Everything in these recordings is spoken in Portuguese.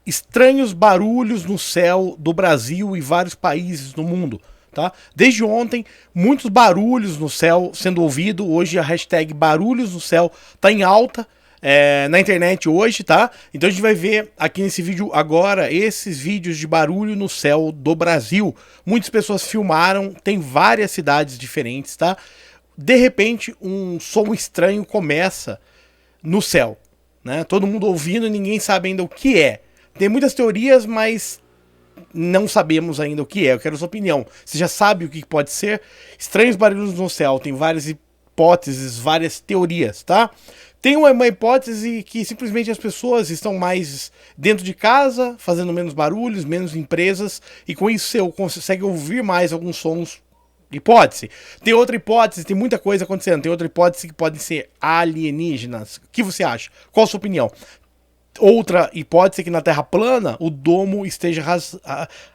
estranhos barulhos no céu do Brasil e vários países no mundo. Tá? Desde ontem, muitos barulhos no céu sendo ouvido. Hoje a hashtag barulhos no céu tá em alta na internet hoje, tá? Então a gente vai ver aqui nesse vídeo agora esses vídeos de barulho no céu do Brasil. Muitas pessoas filmaram, tem várias cidades diferentes, tá? De repente um som estranho começa no céu, né? Todo mundo ouvindo e ninguém sabe ainda o que é. Tem muitas teorias, mas não sabemos ainda o que é. Eu quero a sua opinião. Você já sabe o que pode ser? Estranhos barulhos no céu. Tem várias hipóteses, várias teorias, tá? Tem uma hipótese que simplesmente as pessoas estão mais dentro de casa, fazendo menos barulhos, menos empresas, e com isso você consegue ouvir mais alguns sons. Hipótese. Tem outra hipótese, tem muita coisa acontecendo. Tem outra hipótese que podem ser alienígenas. O que você acha? Qual a sua opinião? Outra hipótese é que na Terra plana o domo esteja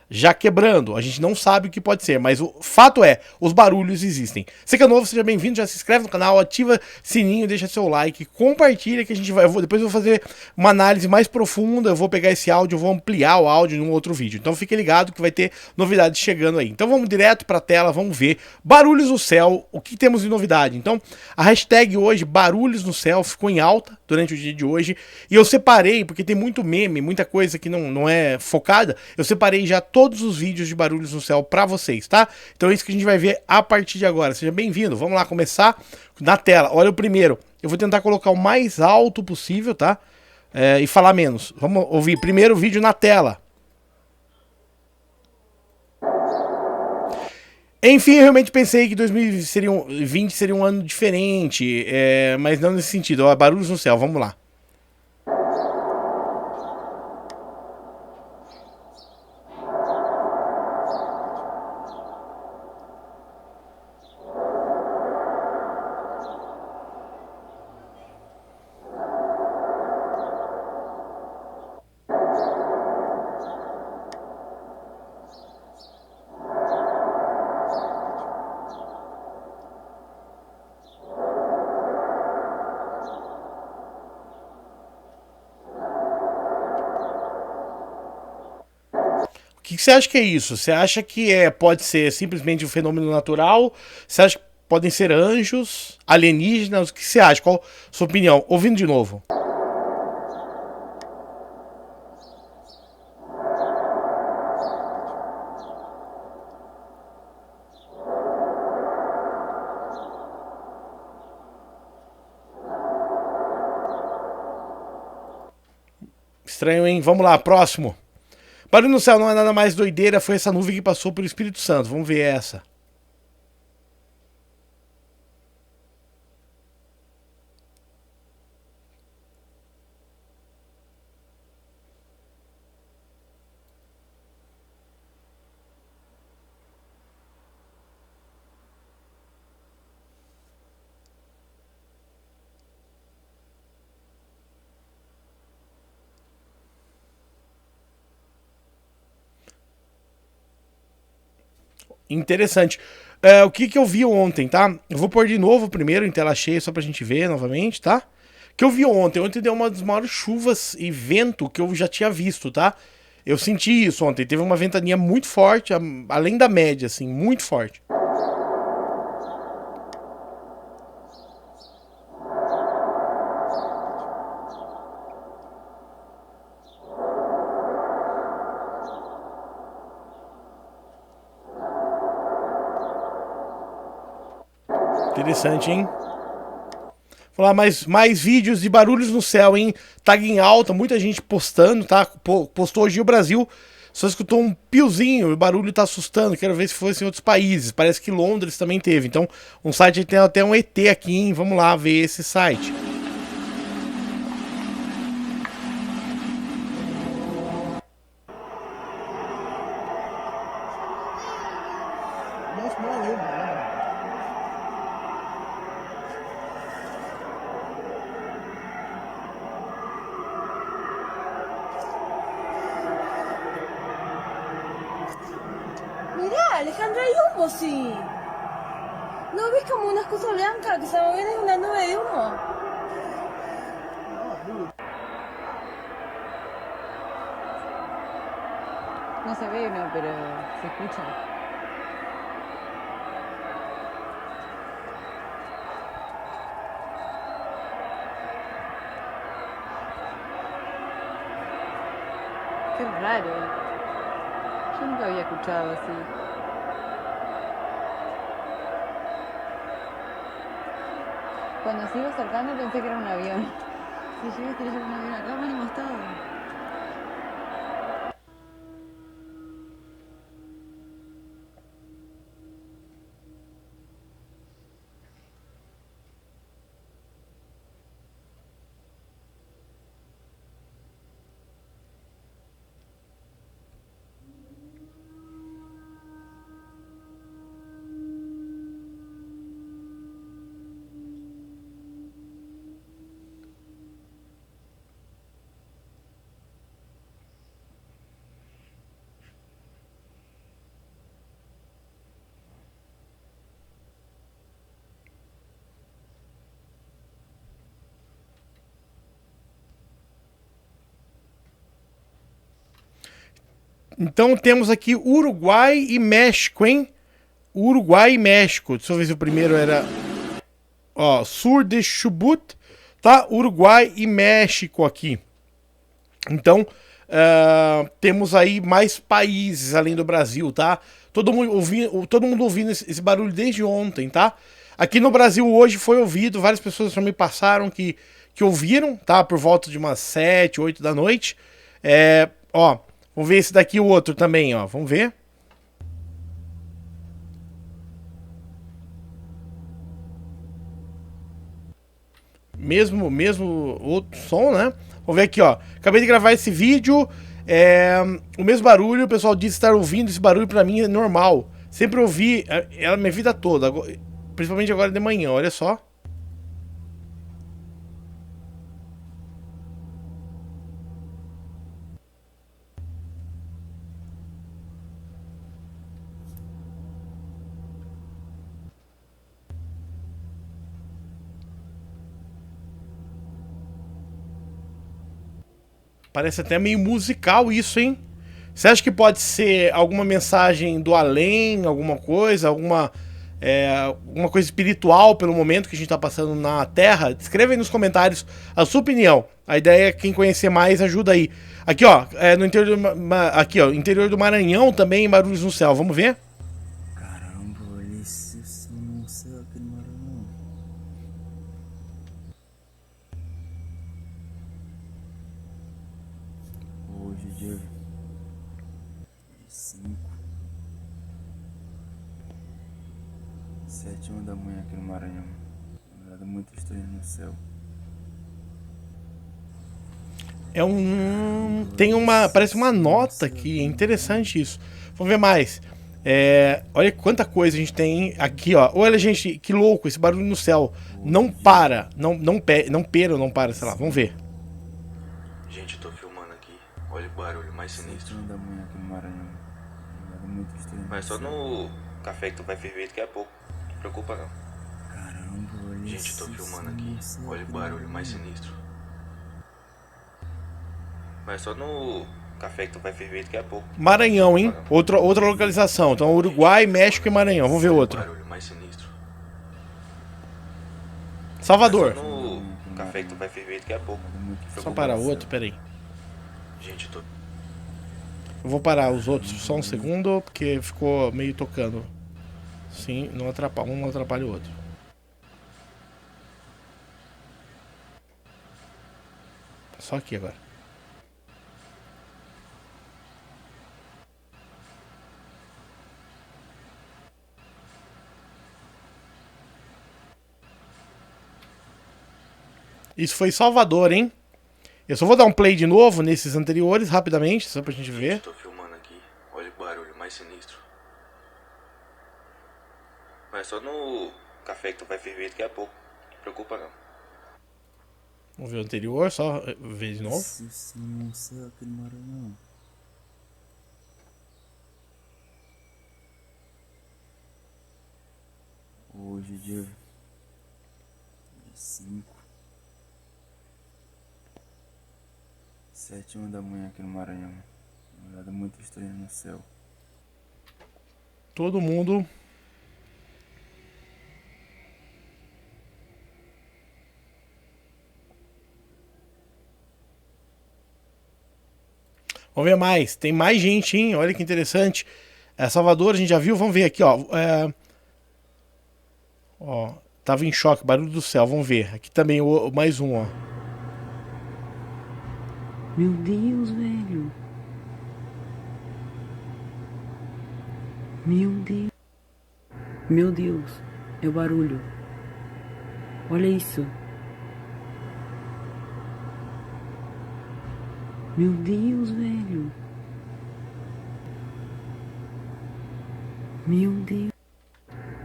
já quebrando. A gente não sabe o que pode ser, mas o fato é, os barulhos existem. Você que é novo, seja bem-vindo, já se inscreve no canal, ativa sininho, deixa seu like, compartilha que a gente vai... depois eu vou fazer uma análise mais profunda, eu vou pegar esse áudio, eu vou ampliar o áudio num outro vídeo. Então fique ligado que vai ter novidades chegando aí. Então vamos direto para a tela, vamos ver barulhos no céu, o que temos de novidade. Então a hashtag hoje, barulhos no céu, ficou em alta durante o dia de hoje, e eu separei, porque tem muito meme, muita coisa que não é focada, eu separei já todos os vídeos de barulhos no céu pra vocês, tá? Então é isso que a gente vai ver a partir de agora. Seja bem-vindo. Vamos lá começar na tela. Olha o primeiro. Eu vou tentar colocar o mais alto possível, tá? E falar menos. Vamos ouvir primeiro o vídeo na tela. Enfim, eu realmente pensei que 2020 seria um ano diferente, mas não nesse sentido. Ó, barulhos no céu, vamos lá. O que você acha que é isso? Você acha que pode ser simplesmente um fenômeno natural? Você acha que podem ser anjos, alienígenas? O que você acha? Qual a sua opinião? Ouvindo de novo. Estranho, hein? Vamos lá, próximo. Barulho no céu não é nada mais doideira, foi essa nuvem que passou pelo Espírito Santo. Vamos ver essa. Interessante. O que eu vi ontem, tá? Eu vou pôr de novo primeiro em tela cheia, só pra gente ver novamente, tá? Que eu vi ontem. Ontem deu uma das maiores chuvas e vento que eu já tinha visto, tá? Eu senti isso ontem. Teve uma ventania muito forte, além da média, assim, muito forte. Interessante, hein? Vou lá, mais vídeos de barulhos no céu, hein? Tag em alta, muita gente postando, tá? Postou hoje o Brasil, só escutou um piozinho, o barulho tá assustando. Quero ver se fosse em outros países. Parece que Londres também teve. Então, um site tem até um ET aqui, hein? Vamos lá ver esse site. Mira, Alejandra, hay humo, sí. ¿No ves como unas cosas blancas que se mueven en una nube de humo? No se ve, no, pero se escucha. Qué raro. Yo nunca había escuchado así. Cuando se iba acercando pensé que era un avión. Si llega a estrellar un avión acá, me han estado. Então temos aqui Uruguai e México, hein? Uruguai e México. Deixa eu ver se o primeiro era... Ó, Sur de Chubut, tá? Uruguai e México aqui. Então, temos aí mais países além do Brasil, tá? Todo mundo ouvindo esse barulho desde ontem, tá? Aqui no Brasil hoje foi ouvido, várias pessoas também passaram que ouviram, tá? Por volta de umas 7, 8 da noite. Ó, vamos ver esse daqui, o outro também, ó. Vamos ver. Mesmo outro som, né? Vamos ver aqui, ó. Acabei de gravar esse vídeo. O mesmo barulho, o pessoal disse estar ouvindo esse barulho, pra mim é normal. Sempre ouvi ela minha vida toda, principalmente agora de manhã, olha só. Parece até meio musical isso, hein? Você acha que pode ser alguma mensagem do além, alguma coisa, alguma coisa espiritual pelo momento que a gente tá passando na Terra? Escreva aí nos comentários a sua opinião. A ideia é quem conhecer mais ajuda aí. Aqui, ó, no interior aqui, ó, interior do Maranhão também, barulhos no céu. Vamos ver? Caramba, olha esse som no céu aqui no Maranhão. Hoje é dia 5, 7h da manhã aqui no Maranhão. Nada muito estranho no céu. Parece uma nota aqui, é interessante isso. Vamos ver mais. Olha quanta coisa a gente tem aqui, ó. Olha, gente, que louco, esse barulho no céu. Não para, não para, sei lá, vamos ver. Gente, eu tô filmando aqui. Olha o barulho mais sinistro. 7h da manhã aqui no Maranhão. Nada muito estranho. Mas só no café que tu vai ferver daqui a pouco. Não te preocupa não. Caramba, olha Gente, eu tô filmando aqui. Olha o barulho mais sinistro. Mas só no café que tu vai ferver daqui a pouco. Maranhão, hein? Outra localização. Então, Uruguai, México e Maranhão. Vamos ver outra. Barulho mais sinistro. Salvador. Mas só no café que tu vai ferver daqui a pouco. Só parar o outro, peraí. Gente, eu tô... Eu vou parar os outros só um segundo, porque ficou meio tocando. Sim, não atrapalha, um não atrapalha o outro. Só aqui agora. Isso foi Salvador, hein? Eu só vou dar um play de novo nesses anteriores, rapidamente, só pra gente ver. Eu tô filmando aqui. Olha o barulho mais sinistro. Mas só no café que tu vai ferver daqui a pouco. Não te preocupa não. Vamos ver o anterior, só ver de novo. Esse som no céu aqui no Maranhão. Hoje é dia 5, 7h da manhã aqui no Maranhão. Uma olhada muito estranha no céu. Todo mundo... Vamos ver mais. Tem mais gente, hein? Olha que interessante. Salvador, a gente já viu. Vamos ver aqui, ó. Ó, tava em choque. Barulho do céu. Vamos ver. Aqui também mais um, ó. Meu Deus, velho. Meu Deus. Meu Deus. É o barulho. Olha isso. Meu Deus, velho. Meu Deus.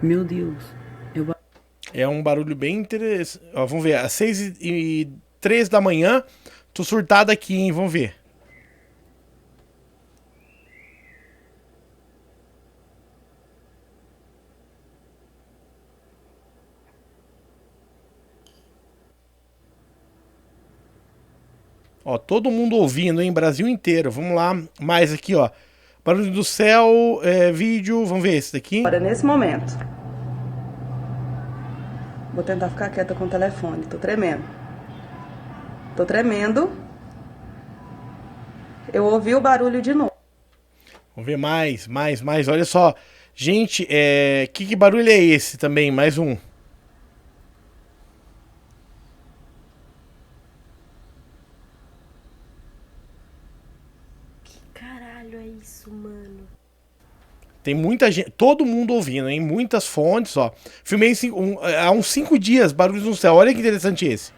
Meu Deus. É um barulho bem interessante. Ó, vamos ver. Às 6h03 da manhã. Tô surtado aqui, hein? Vamos ver. Ó, todo mundo ouvindo, hein? Brasil inteiro. Vamos lá. Mais aqui, ó. Barulho do céu, vídeo. Vamos ver esse daqui. Agora, nesse momento. Vou tentar ficar quieta com o telefone. Tô tremendo. Tô tremendo. Eu ouvi o barulho de novo. Vamos ver mais. Olha só. Gente, que barulho é esse também? Mais um. Caralho, é isso, mano. Tem muita gente, todo mundo ouvindo, hein? Muitas fontes, ó. Filmei há uns 5 dias, Barulhos no Céu. Olha que interessante esse.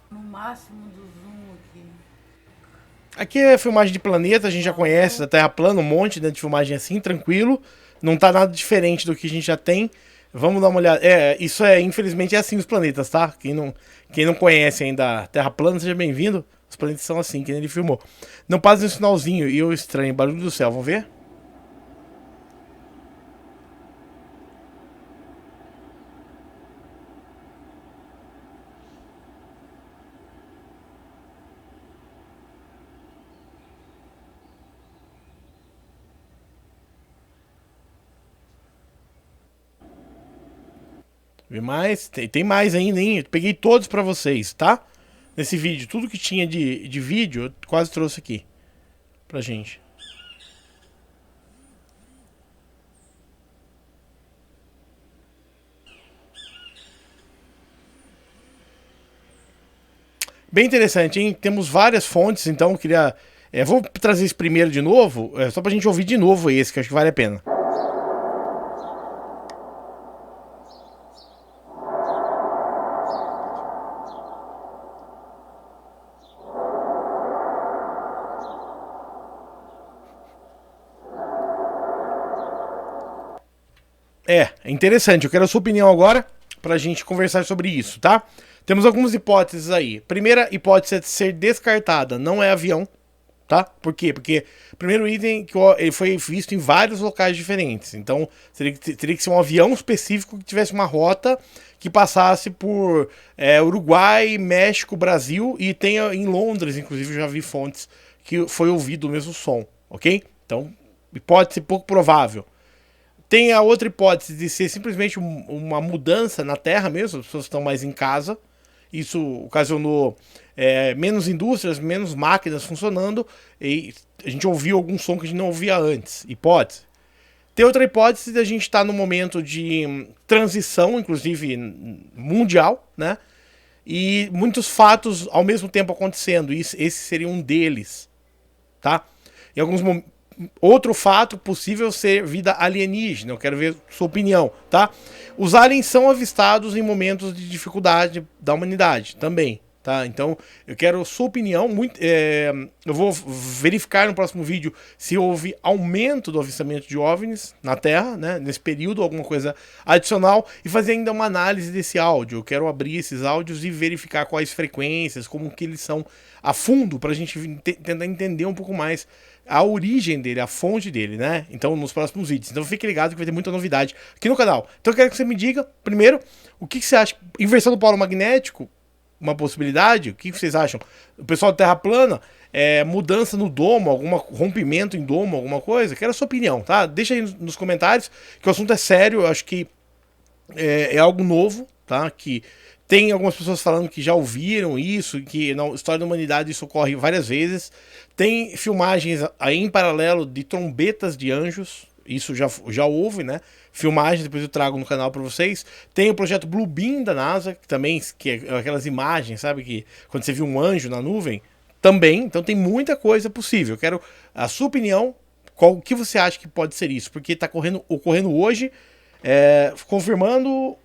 No máximo do zoom aqui. Aqui é filmagem de planeta, a gente já conhece, da Terra plana, um monte, né, de filmagem assim, tranquilo. Não tá nada diferente do que a gente já tem. Vamos dar uma olhada. Isso infelizmente é assim os planetas, tá? Quem não conhece ainda a Terra plana, seja bem-vindo. Os planetas são assim, que ele filmou. Não passa no sinalzinho e eu estranho, Barulho do Céu, vamos ver? Vê mais? Tem mais ainda, hein? Eu peguei todos pra vocês, tá? Nesse vídeo. Tudo que tinha de vídeo, eu quase trouxe aqui. Pra gente. Bem interessante, hein? Temos várias fontes, então eu queria... vou trazer esse primeiro de novo, só pra gente ouvir de novo esse, que eu acho que vale a pena. É interessante, eu quero a sua opinião agora pra gente conversar sobre isso, tá? Temos algumas hipóteses aí. Primeira hipótese é ser descartada, não é avião, tá? Por quê? Porque o primeiro item que ele foi visto em vários locais diferentes, então teria que ser um avião específico que tivesse uma rota que passasse por Uruguai, México, Brasil, e tenha em Londres, inclusive, eu já vi fontes que foi ouvido o mesmo som, ok? Então, hipótese pouco provável. Tem a outra hipótese de ser simplesmente uma mudança na Terra mesmo, as pessoas estão mais em casa. Isso ocasionou menos indústrias, menos máquinas funcionando, e a gente ouviu algum som que a gente não ouvia antes. Hipótese. Tem outra hipótese de a gente estar num momento de transição, inclusive mundial, né? E muitos fatos ao mesmo tempo acontecendo. Esse seria um deles, tá? Em alguns momentos. Outro fato possível ser vida alienígena. Eu quero ver sua opinião, tá? Os aliens são avistados em momentos de dificuldade da humanidade também, Tá? Então, eu quero sua opinião. Eu vou verificar no próximo vídeo se houve aumento do avistamento de OVNIs na Terra, né, nesse período, alguma coisa adicional, e fazer ainda uma análise desse áudio. Eu quero abrir esses áudios e verificar quais frequências, como que eles são a fundo, para a gente tentar entender um pouco mais a origem dele, a fonte dele, né? Então, nos próximos vídeos. Então, fique ligado que vai ter muita novidade aqui no canal. Então, eu quero que você me diga, primeiro, o que você acha? Inversão do polo magnético, uma possibilidade? O que vocês acham? O pessoal da Terra plana, mudança no domo, algum rompimento em domo, alguma coisa? Quero a sua opinião, tá? Deixa aí nos comentários, que o assunto é sério, eu acho que é algo novo, tá? Que tem algumas pessoas falando que já ouviram isso, que na história da humanidade isso ocorre várias vezes. Tem filmagens aí em paralelo de trombetas de anjos, isso já houve, né? Filmagens, depois eu trago no canal para vocês. Tem o projeto Bluebeam da NASA, que é aquelas imagens, sabe? Que quando você viu um anjo na nuvem, também. Então tem muita coisa possível. Eu quero a sua opinião, o que você acha que pode ser isso? Porque está ocorrendo hoje, confirmando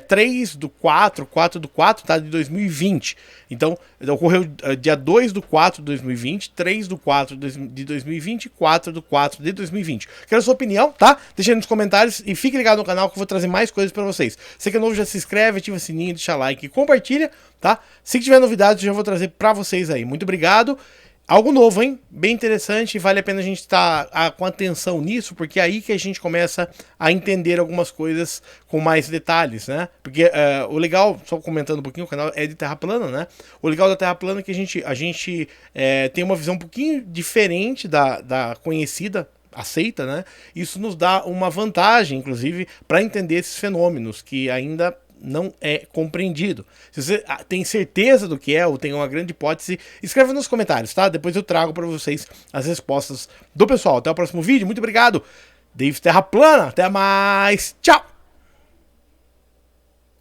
3/4, tá? De 2020. Então, ocorreu dia 2/4 de 2020, 3/4 de 2020 e 4/4 de 2020. Quero a sua opinião, tá? Deixa aí nos comentários e fique ligado no canal que eu vou trazer mais coisas pra vocês. Se que é novo, já se inscreve, ativa o sininho, deixa like e compartilha, tá? Se tiver novidades, eu já vou trazer pra vocês aí. Muito obrigado. Algo novo, hein? Bem interessante, vale a pena a gente estar com atenção nisso, porque é aí que a gente começa a entender algumas coisas com mais detalhes, né? Porque o legal, só comentando um pouquinho, o canal é de Terra plana, né? O legal da Terra plana é que a gente tem uma visão um pouquinho diferente da conhecida, aceita, né? Isso nos dá uma vantagem, inclusive, para entender esses fenômenos que ainda não é compreendido. Se você tem certeza do que é ou tem uma grande hipótese, escreve nos comentários, tá? Depois eu trago para vocês as respostas do pessoal. Até o próximo vídeo. Muito obrigado. David Terra Plana. Até mais. Tchau.